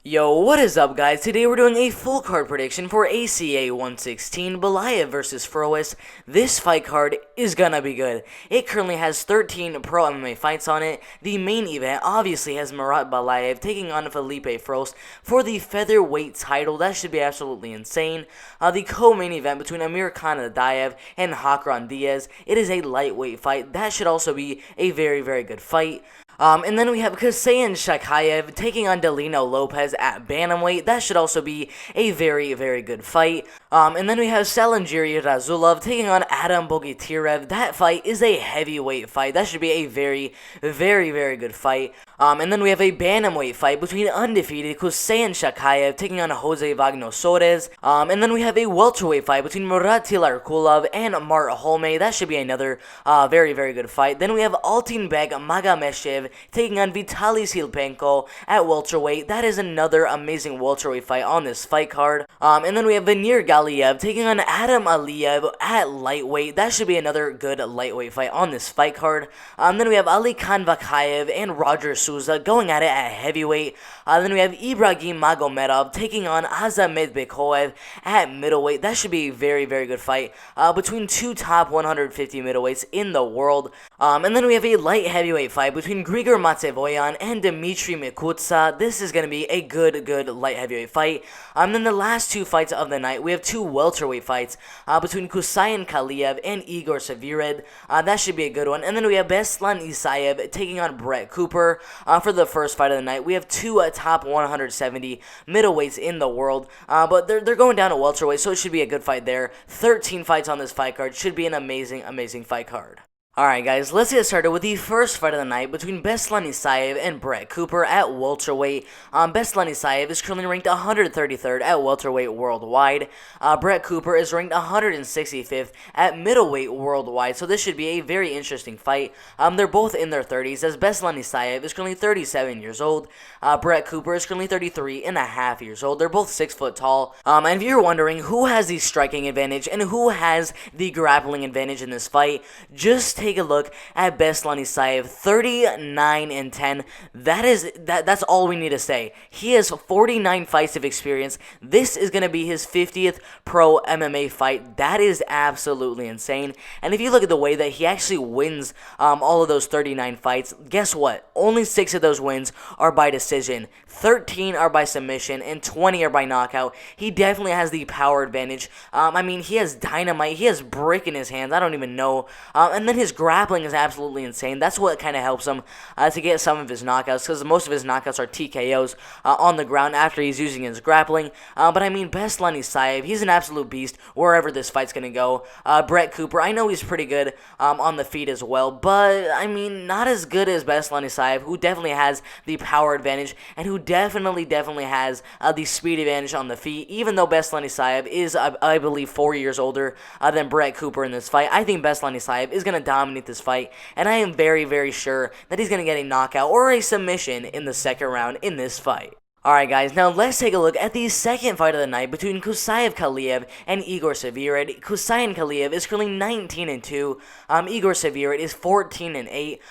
Yo, what is up guys? Today we're doing a full card prediction for ACA 116 Balaev versus Froes. This fight card is gonna be good. It currently has 13 pro MMA fights on it. The main event obviously has Murat Balaev taking on Felipe Froes for the featherweight title. That should be absolutely insane. The co-main event between Amir Khan Adayev and Hakran Diaz. It is a lightweight fight. That should also be a very, very good fight. And then we have Kasayan Shakayev taking on Delino Lopez at bantamweight. That should also be a very, very good fight. And then we have Salinjiri Razulov taking on Adam Bogatirev. That fight is a heavyweight fight. That should be a very, very, very good fight. And then we have a bantamweight fight between undefeated Kasayan Shakayev taking on Jose Wagner Soares. And then we have a welterweight fight between Murat Tilarkulov and Mart Holme. That should be another very, very good fight. Then we have Altinbek Magameshev taking on Vitaly Silpenko at welterweight. That is another amazing welterweight fight on this fight card. And then we have Vanir Galiev taking on Adam Aliyev at lightweight. That should be another good lightweight fight on this fight card. Then we have Ali Khan Vakayev and Roger Souza going at it at heavyweight. Then we have Ibrahim Magomedov taking on Azamed Bekoev at middleweight. That should be a very, very good fight between two top 150 middleweights in the world. And then we have a light heavyweight fight between Grigor Matsevoyan and Dmitry Mikutsa. This is going to be a good light heavyweight fight. Then the last two fights of the night, we have two welterweight fights between Kusayan Kaliev and Igor Sevired. That should be a good one. And then we have Beslan Isaev taking on Brett Cooper for the first fight of the night. We have two top 170 middleweights in the world, but they're going down to welterweight, so it should be a good fight there. 13 fights on this fight card. Should be an amazing fight card. Alright guys, let's get started with the first fight of the night between Beslan Isaev and Brett Cooper at welterweight. Beslan Isaev is currently ranked 133rd at welterweight worldwide. Brett Cooper is ranked 165th at middleweight worldwide, so this should be a very interesting fight. They're both in their 30s, as Beslan Isaev is currently 37 years old. Brett Cooper is currently 33 and a half years old. They're both 6 foot tall. And if you're wondering who has the striking advantage and who has the grappling advantage in this fight, just take a look at Beslan Isaev, 39 and 10. That's all we need to say. He has 49 fights of experience. This is going to be his 50th pro MMA fight. That is absolutely insane. And if you look at the way that he actually wins all of those 39 fights, guess what? Only 6 of those wins are by decision, 13 are by submission, and 20 are by knockout. He definitely has the power advantage. I mean, he has dynamite. He has brick in his hands. I don't even know. And then his grappling is absolutely insane. That's what kind of helps him to get some of his knockouts, because most of his knockouts are TKOs on the ground after he's using his grappling. But I mean, Beslan Isaev, he's an absolute beast wherever this fight's going to go. Brett Cooper, I know he's pretty good on the feet as well, but I mean, not as good as Beslan Isaev, who definitely has the power advantage and who definitely has the speed advantage on the feet. Even though Beslan Isaev is, I believe, 4 years older than Brett Cooper in this fight, I think Beslan Isaev is going to dominate this fight, and I am very sure that he's going to get a knockout or a submission in the second round in this fight. Alright guys, now let's take a look at the second fight of the night between Kusayev Kaliev and Igor Sevired. Kusayev Kaliev is currently 19 and 2. Igor Sevired is 14 and 8.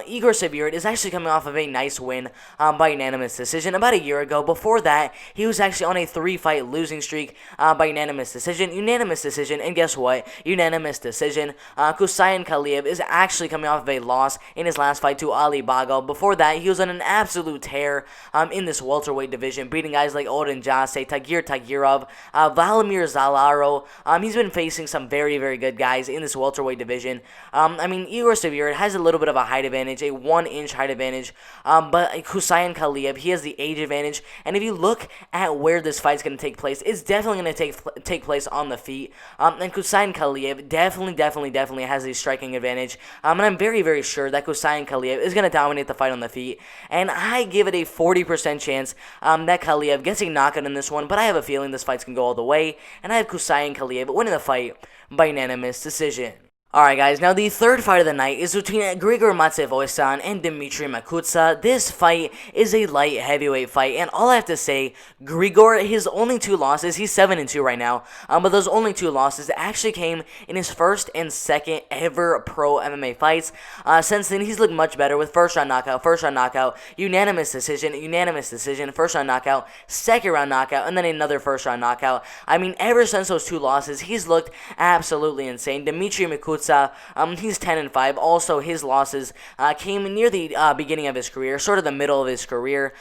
Igor Sevired is actually coming off of a nice win by unanimous decision about a year ago. Before that, he was actually on a 3-fight losing streak by unanimous decision, and guess what? Unanimous decision. Kusayev Kaliev is actually coming off of a loss in his last fight to Ali Bago. Before that, he was on an absolute tear in this welterweight division, beating guys like Odin Jase, Tagir Tagirov, Valimir Zalaro. He's been facing some very good guys in this welterweight division. I mean, Igor Sevier has a little bit of a height advantage, a 1-inch height advantage, but Kusayev Kaliev, he has the age advantage, and if you look at where this fight's going to take place, it's definitely going to take place on the feet, and Kusayev Kaliev definitely has the striking advantage, and I'm very sure that Kusayev Kaliev is going to dominate the fight on the feet, and I give it a 40% chance that Kaliev gets a knockout in this one, but I have a feeling this fight's going to go all the way, and I have Kusayev Kaliev winning the fight by unanimous decision. Alright guys, now the third fight of the night is between Grigor Matsevoisan and Dmitry Makutsa. This fight is a light heavyweight fight, and all I have to say, Grigor, his only two losses, he's 7-2 right now, but those only two losses actually came in his first and second ever pro MMA fights. Since then, he's looked much better with first round knockout, unanimous decision, first round knockout, second round knockout, and then another first round knockout. I mean, ever since those two losses, he's looked absolutely insane. Dmitry Makutsa, he's 10-5. Also, his losses came near the beginning of his career, sort of the middle of his career.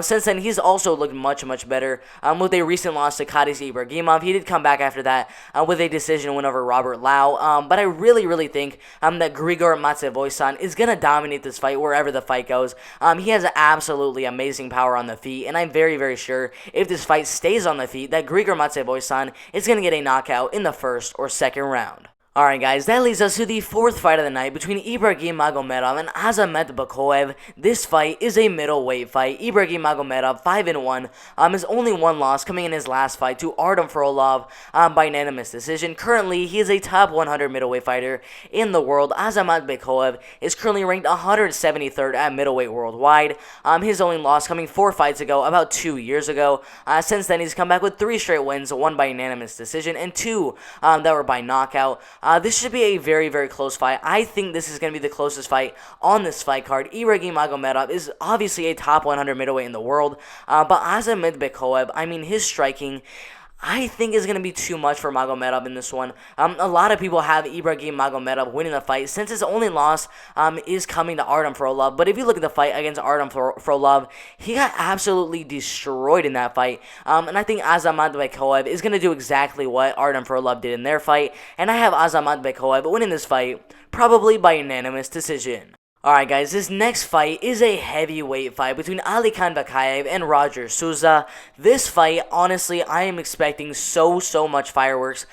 Since then, he's also looked much, much better. With a recent loss to Kadis Ibragimov, he did come back after that with a decision win over Robert Lau. But I really think that Grigor Matsevoisan is going to dominate this fight wherever the fight goes. He has absolutely amazing power on the feet, and I'm very sure if this fight stays on the feet that Grigor Matsevoisan is going to get a knockout in the first or second round. Alright guys, that leads us to the fourth fight of the night between Ibragim Magomedov and Azamat Bakoev. This fight is a middleweight fight. Ibragim Magomedov, 5-1, his only one loss coming in his last fight to Artem Frolov by unanimous decision. Currently, he is a top 100 middleweight fighter in the world. Azamat Bakoev is currently ranked 173rd at middleweight worldwide. His only loss coming 4 fights ago, about 2 years ago. Since then, he's come back with 3 straight wins, 1 by unanimous decision, and 2 that were by knockout. This should be a very close fight. I think this is going to be the closest fight on this fight card. Ibragim Magomedov is obviously a top 100 middleweight in the world, but Azamat Bakoev, I mean, his striking, I think is going to be too much for Magomedov in this one. A lot of people have Ibragim Magomedov winning the fight since his only loss is coming to Artem Frolov. But if you look at the fight against Artem Frolov, he got absolutely destroyed in that fight. And I think Azamat Bakoev is going to do exactly what Artem Frolov did in their fight. And I have Azamat Bakoev winning this fight probably by unanimous decision. Alright guys, this next fight is a heavyweight fight between Alikan Bakayev and Roger Souza. This fight, honestly, I am expecting so much fireworks.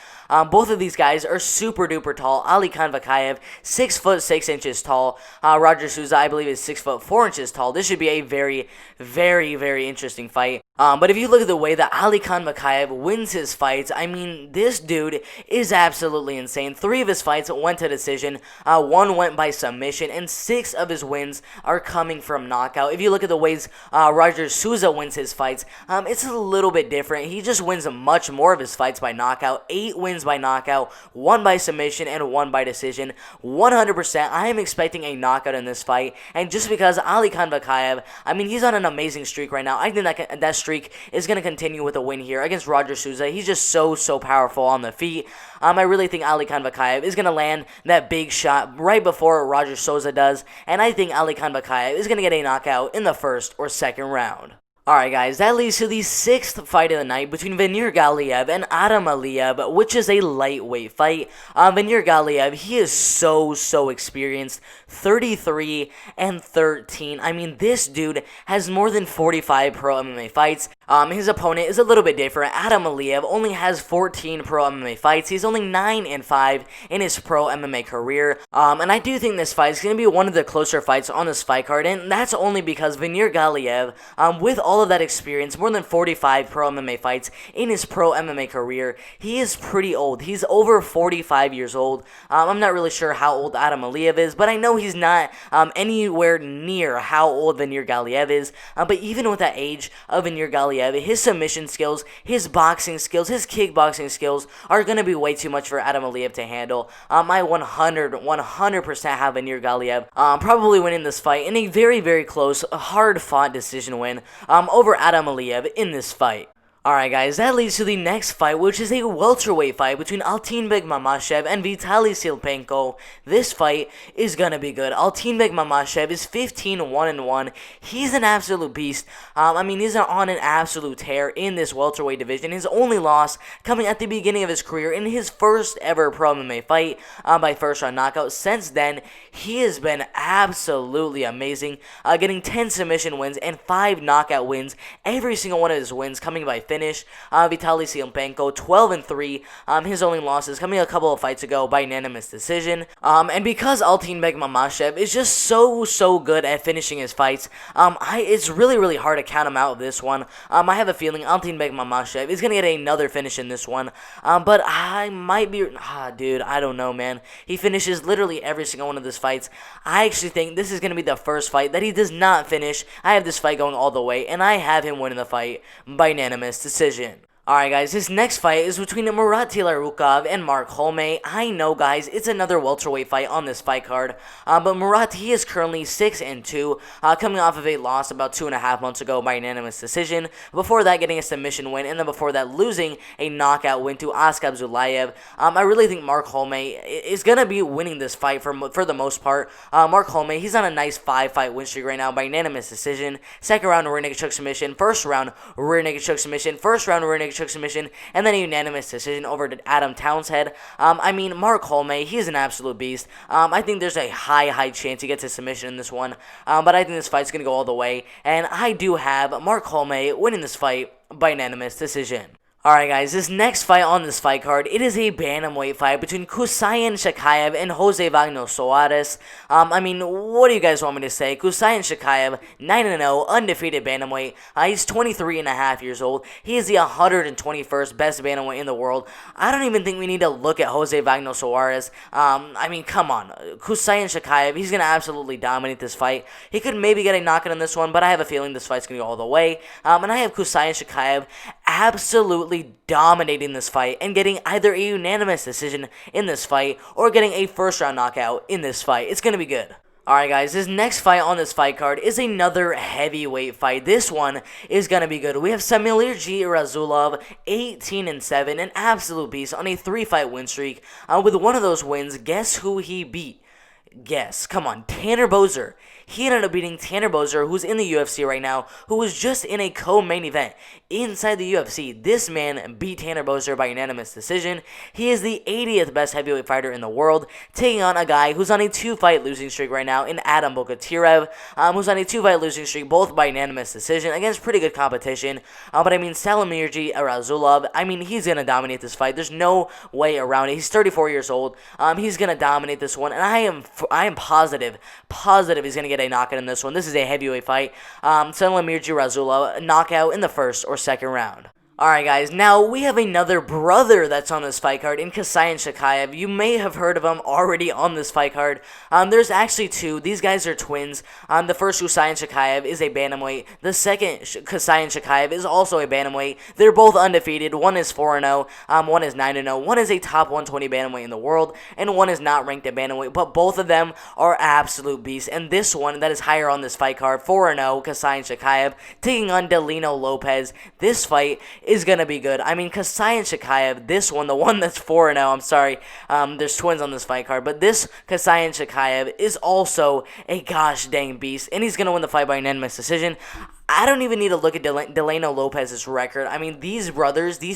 Both of these guys are super duper tall. Alikan Bakayev, 6'6" tall. Roger Souza, I believe, is 6'4" tall. This should be a very interesting fight. But if you look at the way that Alikan Bakayev wins his fights, I mean, this dude is absolutely insane. 3 of his fights went to decision, 1 went by submission, and 6 of his wins are coming from knockout. If you look at the ways Roger Souza wins his fights, it's a little bit different. He just wins much more of his fights by knockout. 8 wins by knockout, 1 by submission, and 1 by decision. 100%, I am expecting a knockout in this fight, and just because Alikan Bakayev, I mean, he's on an amazing streak right now. I think that streak is going to continue with a win here against Roger Souza. He's just so powerful on the feet. I really think Alikan Bakayev is going to land that big shot right before Roger Souza does, and I think Alikan Bakayev is going to get a knockout in the first or second round. Alright guys, that leads to the 6th fight of the night between Venir Galiev and Adam Aliyev, which is a lightweight fight. Venir Galiev, he is so experienced, 33-13. I mean, this dude has more than 45 pro MMA fights. His opponent is a little bit different. Adam Aliyev only has 14 pro MMA fights. He's only 9-5 in his pro MMA career. And I do think this fight is going to be one of the closer fights on this fight card, and that's only because Venir Galiev, with all of that experience, more than 45 pro MMA fights in his pro MMA career, he is pretty old. He's over 45 years old. I'm not really sure how old Adam Aliyev is, but I know he's not anywhere near how old Venir Galiev is. But even with that age of Venir Galiev, his submission skills, his boxing skills, his kickboxing skills are going to be way too much for Adam Aliyev to handle. I 100% have Venir Galiev probably winning this fight in a very close, hard-fought decision win over Adam Aliyev in this fight. Alright guys, that leads to the next fight, which is a welterweight fight between Altinbek Mamashev and Vitaly Silpenko. This fight is gonna be good. Altinbek Mamashev is 15-1-1. He's an absolute beast. I mean, he's on an absolute tear in this welterweight division. His only loss coming at the beginning of his career in his first ever pro MMA fight by first round knockout. Since then, he has been absolutely amazing, getting 10 submission wins and 5 knockout wins. Every single one of his wins coming by finish. Vitaly Klitschko, 12-3. His only losses coming a couple of fights ago by unanimous decision. And because Altinbek Mamashev is just so good at finishing his fights, it's really hard to count him out of this one. I have a feeling Altinbek Mamashev is gonna get another finish in this one. But I might be, dude, I don't know, man. He finishes literally every single one of his fights. I actually think this is gonna be the first fight that he does not finish. I have this fight going all the way, and I have him winning the fight by unanimous decision. Alright guys, this next fight is between Murat Tilarukov and Mark Holmey. I know guys, it's another welterweight fight on this fight card, but Murat, he is currently 6-2, coming off of a loss about 2.5 months ago by unanimous decision, before that getting a submission win, and then before that losing a knockout win to Askab Zulayev. I really think Mark Holmey is going to be winning this fight for the most part. Mark Holmey, he's on a nice 5-fight win streak right now by unanimous decision. Second round rear naked choke submission, first round rear naked choke submission, first round rear naked choke submission, and then a unanimous decision over to Adam Townsend. I mean, Mark Holmey, he's an absolute beast. I think there's a high chance he gets a submission in this one, but I think this fight's going to go all the way, and I do have Mark Holmey winning this fight by unanimous decision. Alright guys, this next fight on this fight card, it is a bantamweight fight between Kusayan Shakayev and Jose Wagner Soares. I mean, what do you guys want me to say? Kusayan Shakayev, 9-0, undefeated bantamweight. He's 23.5 years old. He is the 121st best bantamweight in the world. I don't even think we need to look at Jose Wagner Soares. I mean, come on. Kusayan Shakayev, he's going to absolutely dominate this fight. He could maybe get a knockout in this one, but I have a feeling this fight's going to go all the way. And I have Kusayan Shakayev absolutely dominating this fight and getting either a unanimous decision in this fight or getting a first round knockout in this fight. It's going to be good. Alright guys, this next fight on this fight card is another heavyweight fight. This one is going to be good. We have Samirji Razulov, 18-7, an absolute beast on a 3-fight win streak. With one of those wins, guess who he beat? Guess. Come on, Tanner Boser. He ended up beating Tanner Boser, who's in the UFC right now, who was just in a co-main event inside the UFC. This man beat Tanner Boser by unanimous decision. He is the 80th best heavyweight fighter in the world, taking on a guy who's on a 2-fight losing streak right now in Adam Bokatyrev, who's on a 2-fight losing streak, both by unanimous decision, against pretty good competition. But I mean, Samirji Razulov, I mean, he's going to dominate this fight. There's no way around it. He's 34 years old. He's going to dominate this one, and I am positive he's going to get a knockout in this one. This is a heavyweight fight. Samirji Razulov, knockout in the first or second round. Alright guys, now we have another brother that's on this fight card in Kusayan Shakayev. You may have heard of him already on this fight card. There's actually two. These guys are twins. The first Kusayan Shakayev is a bantamweight. The second Kusayan Shakayev is also a bantamweight. They're both undefeated. One is 4-0, one is 9-0. One is a top 120 bantamweight in the world, and one is not ranked at bantamweight, but both of them are absolute beasts. And this one that is higher on this fight card, 4-0, Kusayan Shakayev, taking on Delino Lopez. This fight is going to be good. I mean, Kusayan Shakayev, this one, the one that's 4-0, I'm sorry, there's twins on this fight card, but this Kusayan Shakayev is also a gosh dang beast, and he's going to win the fight by unanimous decision. I don't even need to look at Delano Lopez's record. I mean, these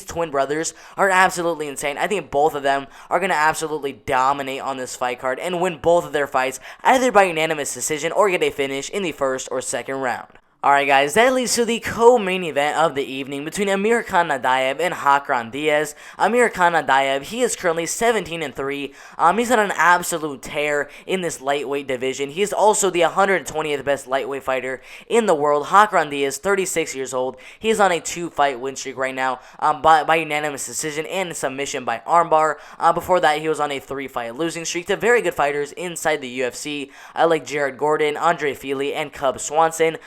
twin brothers, are absolutely insane. I think both of them are going to absolutely dominate on this fight card and win both of their fights, either by unanimous decision or get a finish in the first or second round. Alright guys, that leads to the co-main event of the evening between Amir Khan Nadaev and Hakran Diaz. Amir Khan Nadaev, he is currently 17-3. He's on an absolute tear in this lightweight division. He is also the 120th best lightweight fighter in the world. Hakran Diaz, 36 years old. He is on a 2-fight win streak right now by unanimous decision and submission by armbar. Before that, he was on a 3-fight losing streak to very good fighters inside the UFC, like Jared Gordon, Andre Fili, and Cub Swanson.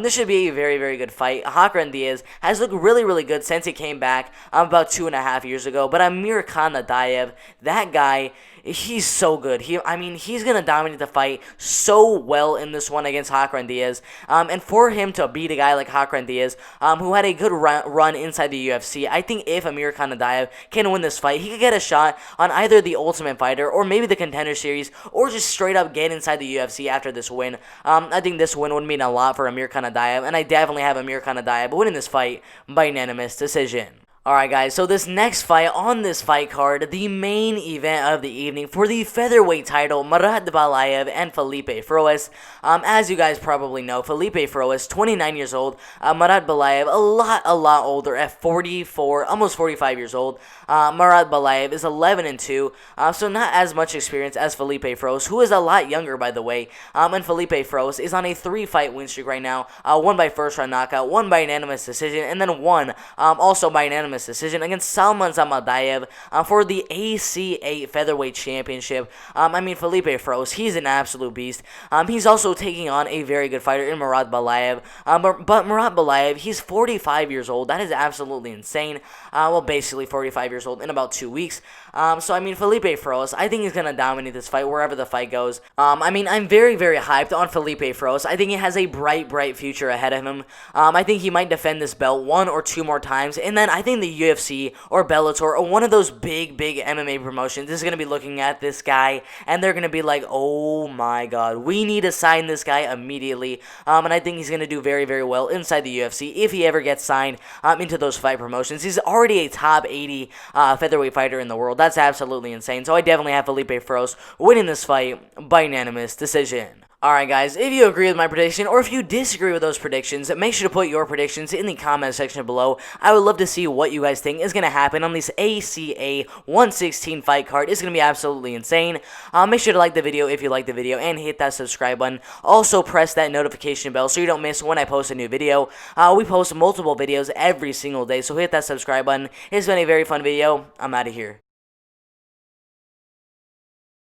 This should be a very good fight. Hakran Diaz has looked really good since he came back about 2.5 years ago. But Amir Khan Nadaev, that guy, he's so good. He's going to dominate the fight so well in this one against Hakran Diaz. And for him to beat a guy like Hakran Diaz, who had a good run inside the UFC, I think if Amir Khan Nadaev can win this fight, he could get a shot on either the Ultimate Fighter or maybe the Contender Series, or just straight up get inside the UFC after this win. I think this win would mean a lot for Amir Khan Nadaev, and I definitely have Amir Khan Nadaev winning this fight by unanimous decision. Alright guys, so this next fight on this fight card, the main event of the evening for the featherweight title, Bert Balaev and Felipe Froes. As you guys probably know, Felipe Froes, 29 years old, Bert Balaev, a lot older at 44, almost 45 years old. Bert Balaev is 11-2, so not as much experience as Felipe Froes, who is a lot younger by the way, and Felipe Froes is on a 3-fight win streak right now, one by first round knockout, one by unanimous decision, and then one also by unanimous decision against Salman Zamadayev for the ACA Featherweight Championship. I mean, Felipe Froes, he's an absolute beast. He's also taking on a very good fighter in Bert Balaev. But Bert Balaev, he's 45 years old. That is absolutely insane. Well, basically 45 years old in about 2 weeks. So, I mean, Felipe Froes, I think he's going to dominate this fight wherever the fight goes. I mean, I'm very, very hyped on Felipe Froes. I think he has a bright future ahead of him. I think he might defend this belt 1 or 2 more times, and then I think the UFC or Bellator or one of those big MMA promotions is going to be looking at this guy, and they're going to be like, oh my god, we need to sign this guy immediately. And I think he's going to do very, very well inside the UFC if he ever gets signed into those fight promotions. He's already a top 80 featherweight fighter in the world. That's absolutely insane. So I definitely have Felipe Froes winning this fight by unanimous decision. Alright guys, if you agree with my prediction or if you disagree with those predictions, make sure to put your predictions in the comment section below. I would love to see what you guys think is going to happen on this ACA 116 fight card. It's going to be absolutely insane. Make sure to like the video if you like the video and hit that subscribe button. Also press that notification bell so you don't miss when I post a new video. We post multiple videos every single day, so hit that subscribe button. It's been a very fun video. I'm out of here.